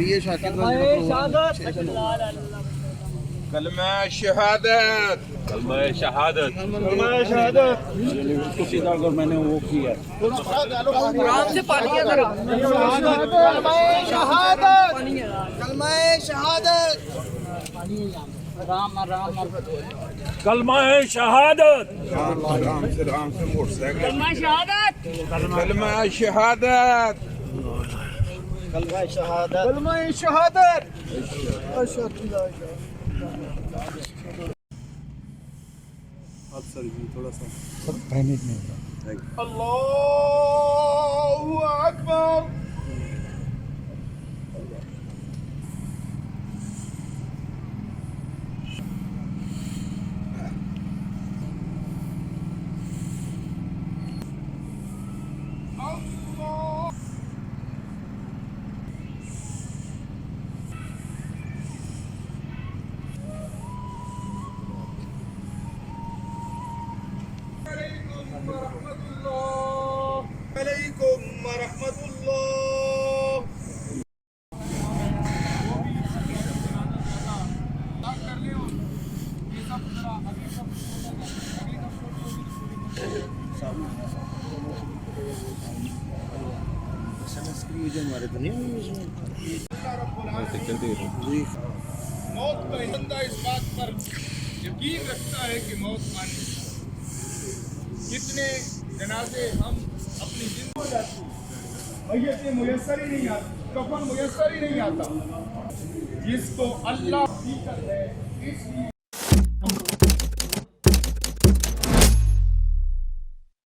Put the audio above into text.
ये कलमा शहादत, कलमा शहादत, कलमा शहादत। उसको सीधा कर, मैंने वो किया। आराम से पानी है जरा। कलमा शहादत, कलमा शहादत। कलमा शहादत, राम से मोटरसाइकिल। कलमा शहादत, कलमा शहादत, कलमा शहादत, कलमा शहादत। अब सर थोड़ा सा सब पैनिक नहीं होगा। अल्लाहु अकबर। अलैकुम वरहमतुल्लाह। मौत का बंदा इस बात पर यकीन रखता है कि मौत आनी। कितने जनाजे हम अपनी जिंदगी में जाती, मैयत मुयस्सर ही नहीं आती, कफन मुयस्सर ही नहीं आता, जिसको अल्लाह है इसलिए